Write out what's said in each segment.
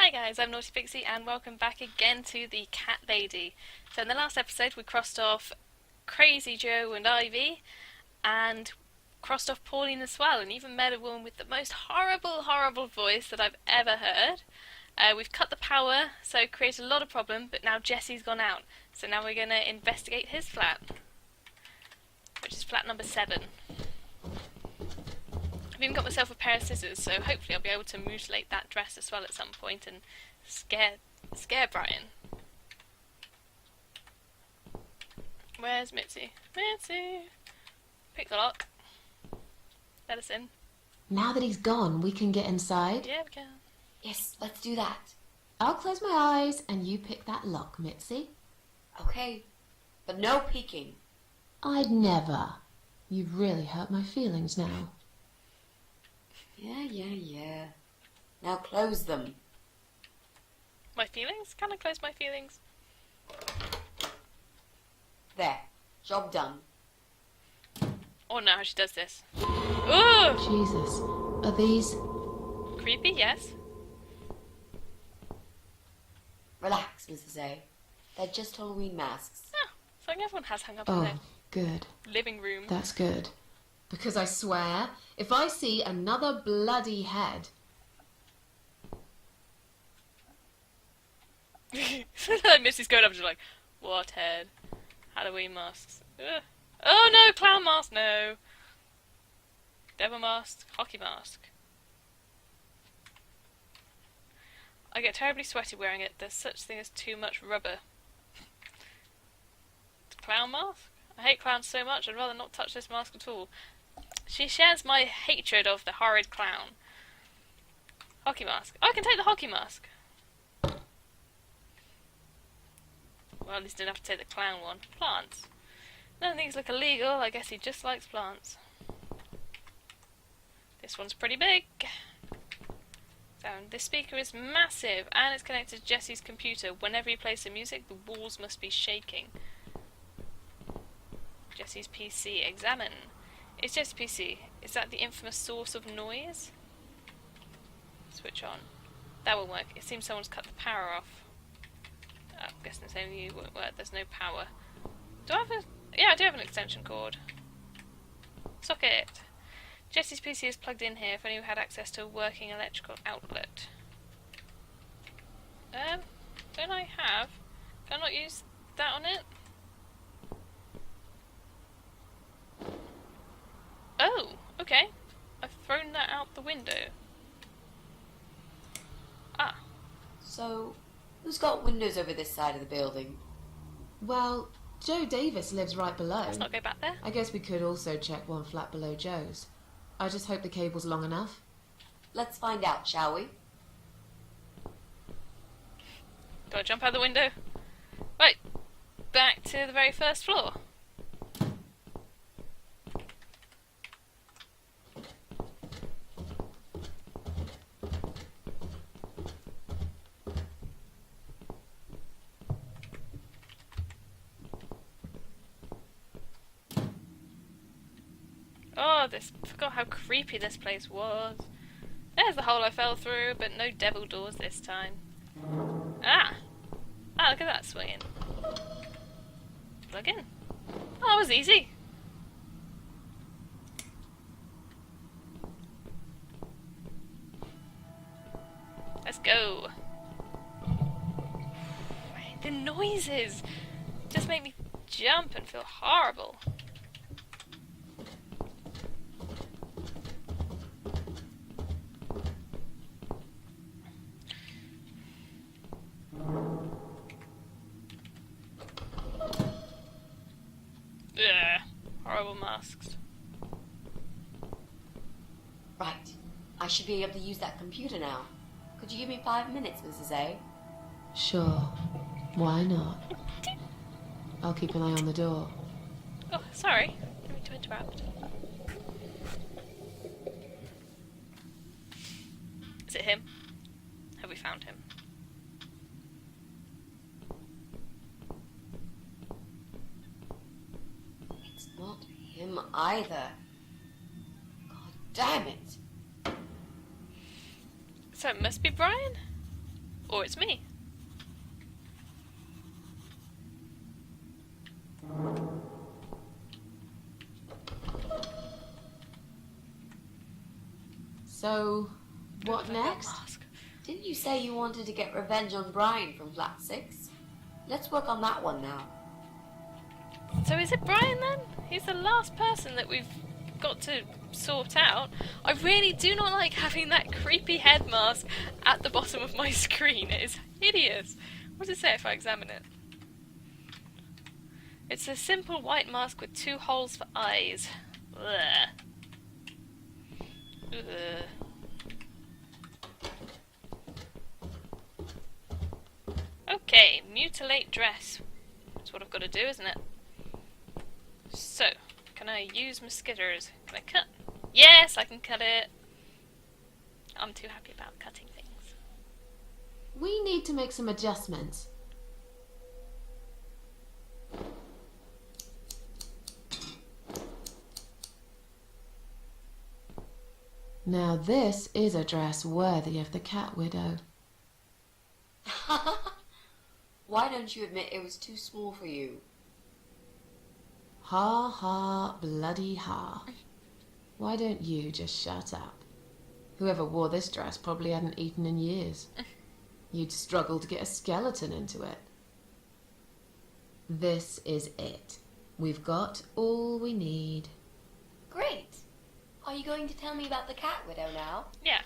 Hi guys, I'm Naughty Pixie and welcome back again to the Cat Lady. So in the last episode we crossed off Crazy Joe and Ivy and crossed off Pauline as well, and even met a woman with the most horrible voice that I've ever heard. We've cut the power, so it created a lot of problem, but now Jesse's gone out. So now we're going to investigate his flat, which is flat number 7. I've even got myself a pair of scissors, so hopefully I'll be able to mutilate that dress as well at some point and scare Bryan. Where's Mitzi? Mitzi! Pick the lock. Let us in. Now that he's gone, we can get inside? Yeah, we can. Yes, let's do that. I'll close my eyes and you pick that lock, Mitzi. Okay, but no peeking. I'd never. You've really hurt my feelings now. Yeah. Now close them. My feelings? Can I close my feelings? There, job done. Oh no, how she does this. Ooh! Jesus, are these... Creepy, yes. Relax, Mrs. A. They're just Halloween masks. Oh, something everyone has hung up in Oh, their good. living room. That's good. Because I swear, if I see another bloody head... Missy's going up and she's like, what head? Halloween masks. Ugh. Oh no, clown mask, no. Devil mask, hockey mask. I get terribly sweaty wearing it. There's such thing as too much rubber. Clown mask? I hate clowns so much, I'd rather not touch this mask at all. She shares my hatred of the horrid clown. Hockey mask. Oh, I can take the hockey mask. Well, at least I didn't have to take the clown one. Plants. None of these look illegal. I guess he just likes plants. This one's pretty big. So, this speaker is massive, and it's connected to Jesse's computer. Whenever he plays the music, the walls must be shaking. Jesse's PC. Examine. It's Jesse's PC. Is that the infamous source of noise? Switch on. That won't work. It seems someone's cut the power off. Oh, I'm guessing the same you won't work. There's no power. Do I have a... Yeah, I do have an extension cord. Socket. Jesse's PC is plugged in here if anyone had access to a working electrical outlet. Don't I have? Can I not use that on it? Oh, okay. I've thrown that out the window. Ah. So, who's got windows over this side of the building? Well, Joe Davis lives right below. Let's not go back there. I guess we could also check one flat below Joe's. I just hope the cable's long enough. Let's find out, shall we? Do I jump out the window? Right. Back to the very first floor. Oh, forgot how creepy this place was. There's the hole I fell through, but no devil doors this time. Ah! Ah, look at that swinging. Plug in. Oh, that was easy. Let's go. The noises just make me jump and feel horrible. Ugh, horrible masks. Right. I should be able to use that computer now. Could you give me 5 minutes, Mrs. A? Sure. Why not? I'll keep an eye on the door. Oh, sorry. Didn't mean to interrupt. Is it him? Have we found him? It's not him either. God damn it. So it must be Bryan? Or it's me. So, what next? Mask. Didn't you say you wanted to get revenge on Bryan from Flat 6? Let's work on that one now. So is it Bryan then? He's the last person that we've got to sort out. I really do not like having that creepy head mask at the bottom of my screen. It is hideous. What does it say if I examine it? It's a simple white mask with 2 holes for eyes. Ugh. Ugh. Okay, mutilate dress. That's what I've got to do, isn't it? So, can I use my skitters? Can I cut? Yes, I can cut it. I'm too happy about cutting things. We need to make some adjustments. Now this is a dress worthy of the cat widow. Why don't you admit it was too small for you? Ha ha, bloody ha. Why don't you just shut up? Whoever wore this dress probably hadn't eaten in years. You'd struggle to get a skeleton into it. This is it. We've got all we need. Great! Are you going to tell me about the cat widow now? Yeah,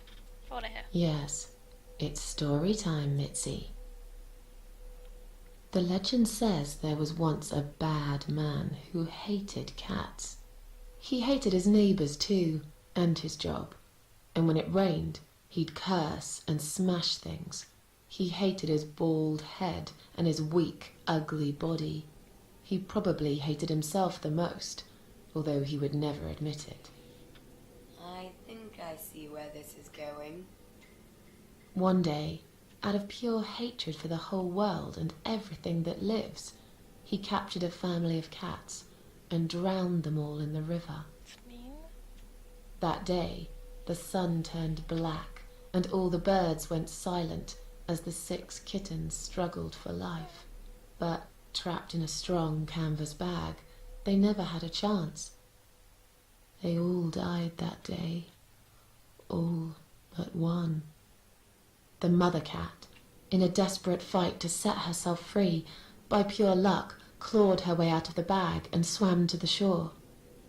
I want to hear. Yes, it's story time, Mitzi. The legend says there was once a bad man who hated cats. He hated his neighbours too, and his job. And when it rained, he'd curse and smash things. He hated his bald head and his weak, ugly body. He probably hated himself the most, although he would never admit it. I think I see where this is going. One day, out of pure hatred for the whole world and everything that lives, he captured a family of cats and drowned them all in the river. It's mean. That day, the sun turned black and all the birds went silent as the 6 kittens struggled for life. But trapped in a strong canvas bag, they never had a chance. They all died that day. All but one. The mother cat, in a desperate fight to set herself free, by pure luck clawed her way out of the bag and swam to the shore.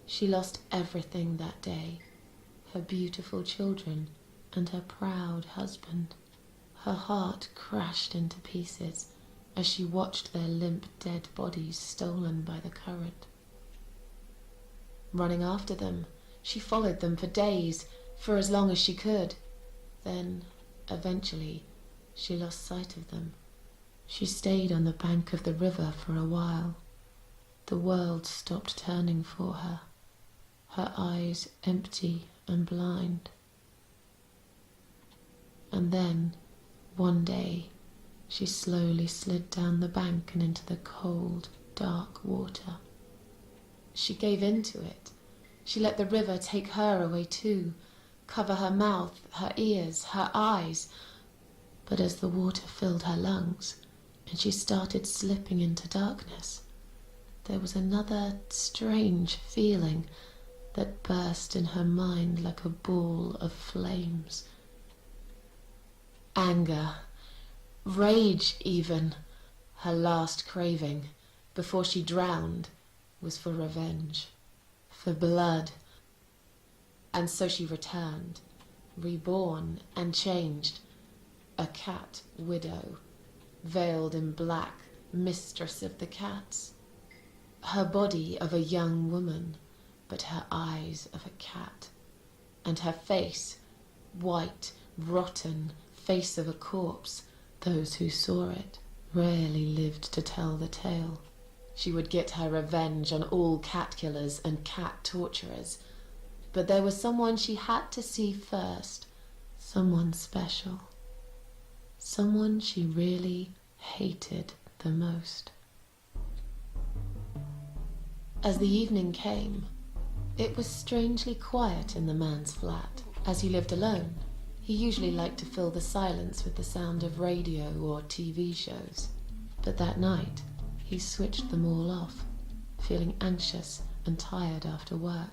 She lost everything that day, her beautiful children and her proud husband. Her heart crashed into pieces as she watched their limp dead bodies stolen by the current. Running after them, she followed them for days, for as long as she could. Then, eventually, she lost sight of them. She stayed on the bank of the river for a while. The world stopped turning for her, her eyes empty and blind. And then, one day, she slowly slid down the bank and into the cold, dark water. She gave in to it. She let the river take her away too, cover her mouth, her ears, her eyes. But as the water filled her lungs and she started slipping into darkness, there was another strange feeling that burst in her mind like a ball of flames. Anger, rage even. Her last craving, before she drowned, was for revenge, for blood. And so she returned, reborn and changed, a cat widow, veiled in black, mistress of the cats. Her body of a young woman, but her eyes of a cat, and her face, white, rotten, face of a corpse. Those who saw it rarely lived to tell the tale. She would get her revenge on all cat killers and cat torturers. But there was someone she had to see first, someone special, someone she really hated the most. As the evening came, it was strangely quiet in the man's flat, as he lived alone. He usually liked to fill the silence with the sound of radio or TV shows. But that night, he switched them all off, feeling anxious and tired after work.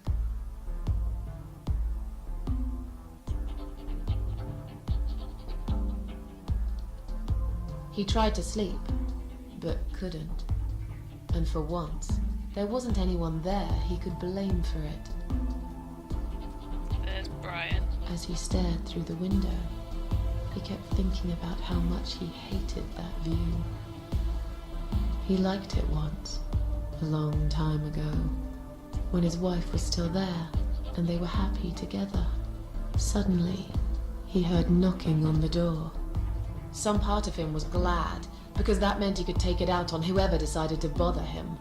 He tried to sleep, but couldn't. And for once, there wasn't anyone there he could blame for it. There's Bryan. As he stared through the window, he kept thinking about how much he hated that view. He liked it once, a long time ago, when his wife was still there and they were happy together. Suddenly, he heard knocking on the door. Some part of him was glad, because that meant he could take it out on whoever decided to bother him.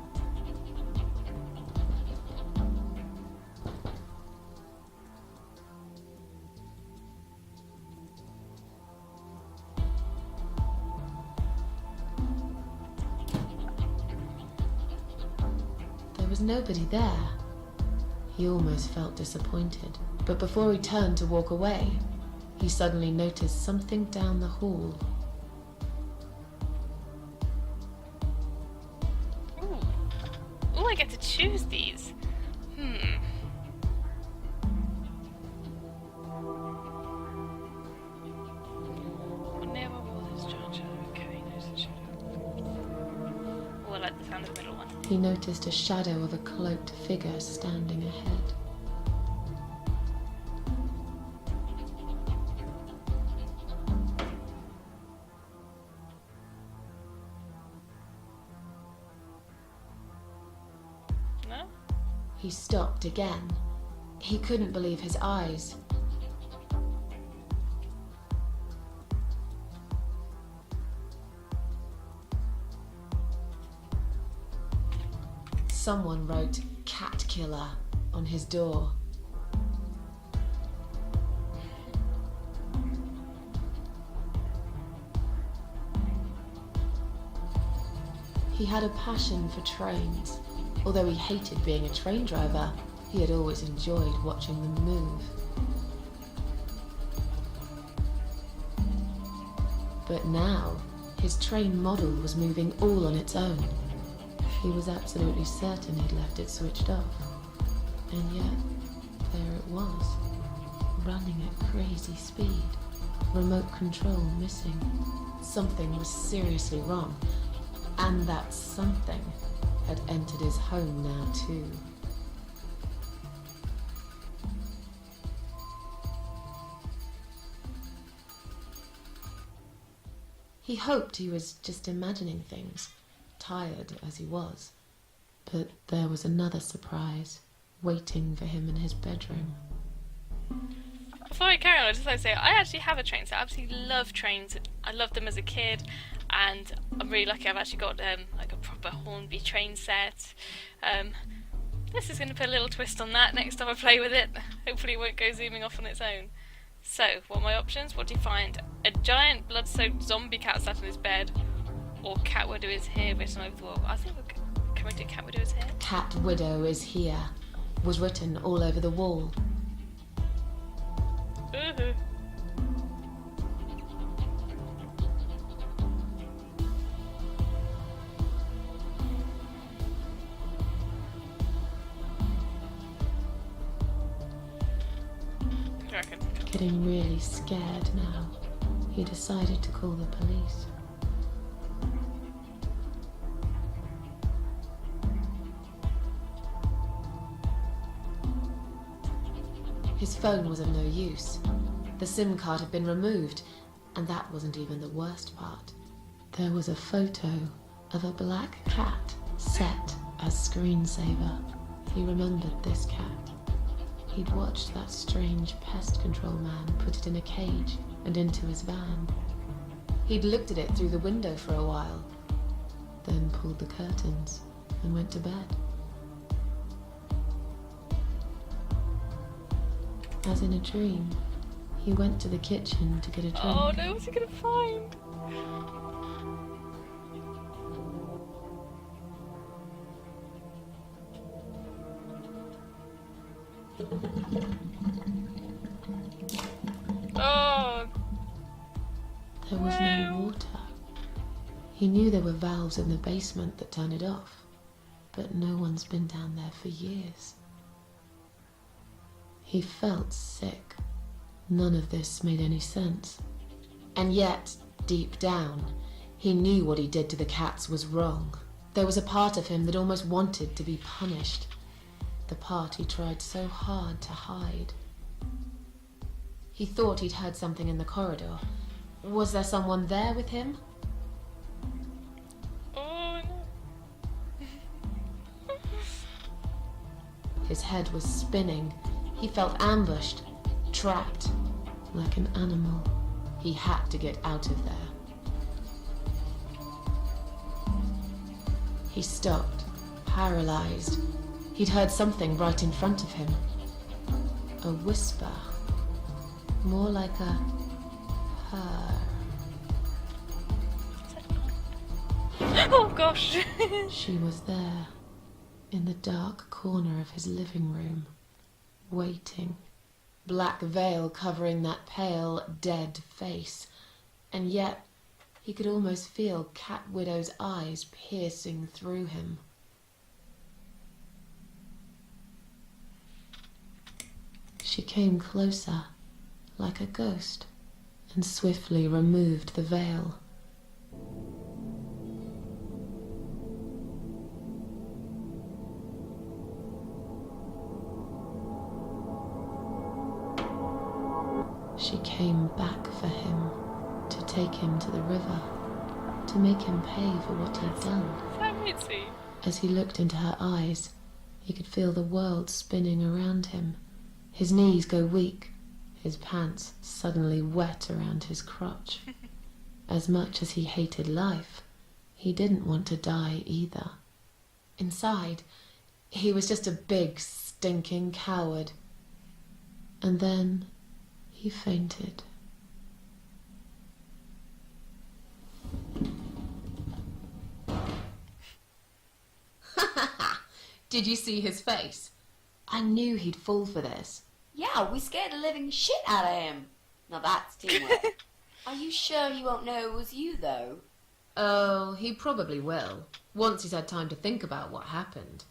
There was nobody there. He almost felt disappointed, but before he turned to walk away, he suddenly noticed something down the hall. Ooh, I get to choose these. Never wore this Georgia. Okay, no such shadow. Oh, I like the sound of the middle one. He noticed a shadow of a cloaked figure standing ahead. No? He stopped again. He couldn't believe his eyes. Someone wrote "Cat Killer" on his door. He had a passion for trains. Although he hated being a train driver, he had always enjoyed watching them move. But now, his train model was moving all on its own. He was absolutely certain he'd left it switched off. And yet, there it was, running at crazy speed. Remote control missing. Something was seriously wrong. And that something had entered his home now too. He hoped he was just imagining things, tired as he was. But there was another surprise waiting for him in his bedroom. Before I carry on, I'd just like to say I actually have a train set. I absolutely love trains. I loved them as a kid, and I'm really lucky I've actually got like a proper Hornby train set. This is going to put a little twist on that next time I play with it. Hopefully it won't go zooming off on its own. So, what are my options? What do you find? A giant blood-soaked zombie cat sat on his bed, or Cat Widow is here written over the wall. I think can we do Cat Widow is here? Cat Widow is here was written all over the wall. Ooh. Getting really scared now, he decided to call the police. His phone was of no use. The SIM card had been removed, and that wasn't even the worst part. There was a photo of a black cat set as screensaver. He remembered this cat. He'd watched that strange pest control man put it in a cage and into his van. He'd looked at it through the window for a while, then pulled the curtains and went to bed. As in a dream, he went to the kitchen to get a drink. Oh no, what's he gonna find? Oh! There was no water. He knew there were valves in the basement that turned it off, but no one's been down there for years. He felt sick. None of this made any sense. And yet, deep down, he knew what he did to the cats was wrong. There was a part of him that almost wanted to be punished. The part he tried so hard to hide. He thought he'd heard something in the corridor. Was there someone there with him? Oh no. His head was spinning. He felt ambushed, trapped, like an animal. He had to get out of there. He stopped, paralyzed. He'd heard something right in front of him. A whisper. More like a purr. Oh gosh. She was there, in the dark corner of his living room, waiting. Black veil covering that pale, dead face. And yet, he could almost feel Cat Widow's eyes piercing through him. She came closer, like a ghost, and swiftly removed the veil. She came back for him, to take him to the river, to make him pay for what he'd done. Fancy. As he looked into her eyes, he could feel the world spinning around him. His knees go weak, his pants suddenly wet around his crotch. As much as he hated life, he didn't want to die either. Inside, he was just a big, stinking coward. And then he fainted. Did you see his face? I knew he'd fall for this. Yeah, we scared the living shit out of him. Now that's teamwork. Are you sure he won't know it was you, though? Oh, he probably will, once he's had time to think about what happened.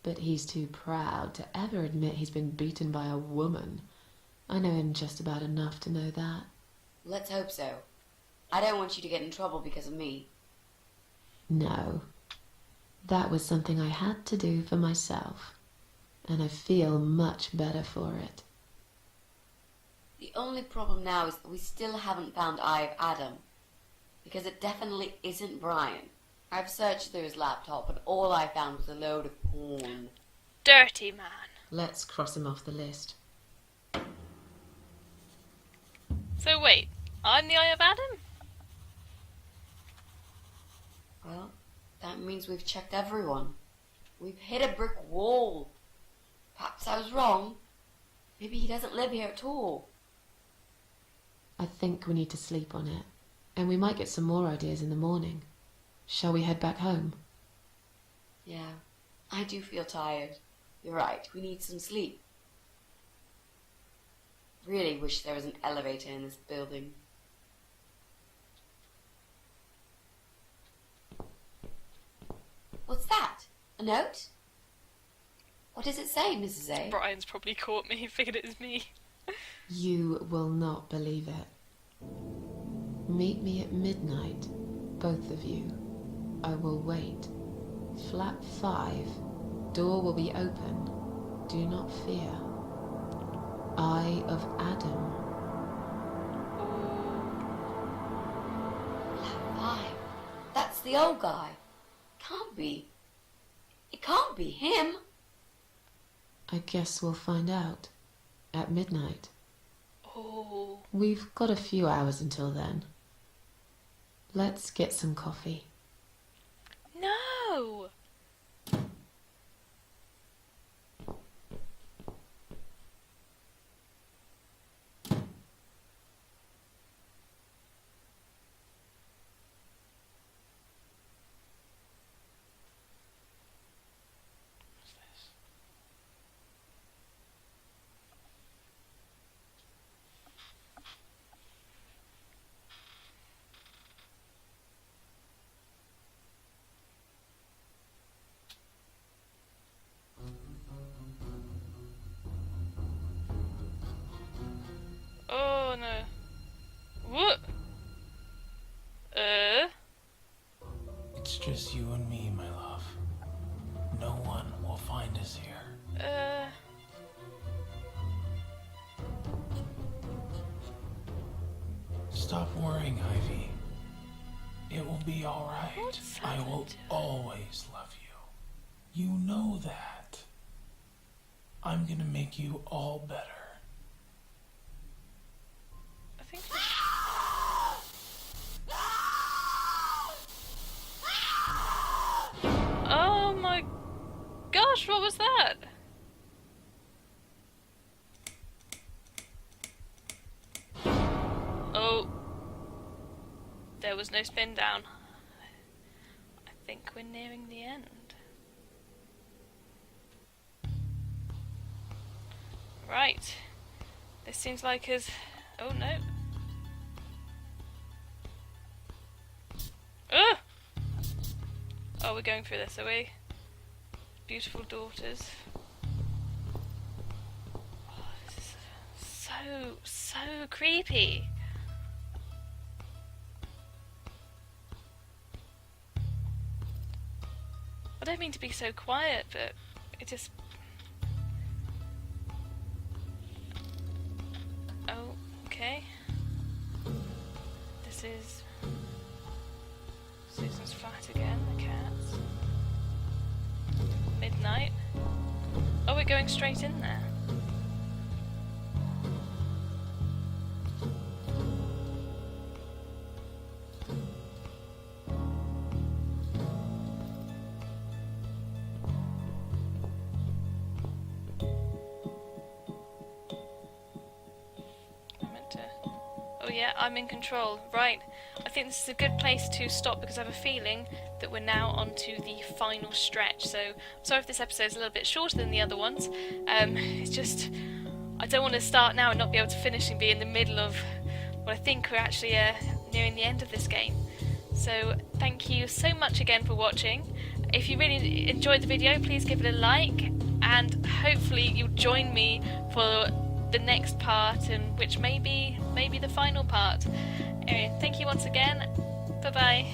But he's too proud to ever admit he's been beaten by a woman. I know him just about enough to know that. Let's hope so. I don't want you to get in trouble because of me. No. That was something I had to do for myself. And I feel much better for it. The only problem now is that we still haven't found Eye of Adam. Because it definitely isn't Bryan. I've searched through his laptop and all I found was a load of porn. Dirty man. Let's cross him off the list. So wait, I'm the Eye of Adam? Well, that means we've checked everyone. We've hit a brick wall. Perhaps I was wrong. Maybe he doesn't live here at all. I think we need to sleep on it. And we might get some more ideas in the morning. Shall we head back home? Yeah, I do feel tired. You're right, we need some sleep. Really wish there was an elevator in this building. What's that? A note? What does it say, Mrs. A? Brian's probably caught me, figured it was me. You will not believe it. Meet me at midnight, both of you. I will wait. Flat 5. Door will be open. Do not fear. Eye of Adam. Flat 5. That's the old guy. Can't be. It can't be him. I guess we'll find out. At midnight. Oh. We've got a few hours until then. Let's get some coffee. No! What? It's just you and me, my love. No one will find us here. Stop worrying, Ivy. It will be alright. What's I will happened? always love you. You know that. I'm gonna make you all better. I think. Oh my gosh, what was that? Oh. There was no spin down. I think we're nearing the end. Right. This seems like his. Oh no. Ugh! Oh, we're going through this, are we? Beautiful daughters. Oh, this is so creepy. I don't mean to be so quiet, but it just... Oh, okay. This is Susan's flat again, the cats. Midnight. Oh, we're going straight in there. Oh yeah, I'm in control. Right. I think this is a good place to stop because I have a feeling that we're now on to the final stretch. So, sorry if this episode is a little bit shorter than the other ones. It's just, I don't want to start now and not be able to finish and be in the middle of what I think we're actually nearing the end of this game. So, thank you so much again for watching. If you really enjoyed the video, please give it a like, and hopefully you'll join me for the next part, and which may be the final part. Anyway, thank you once again. Bye bye.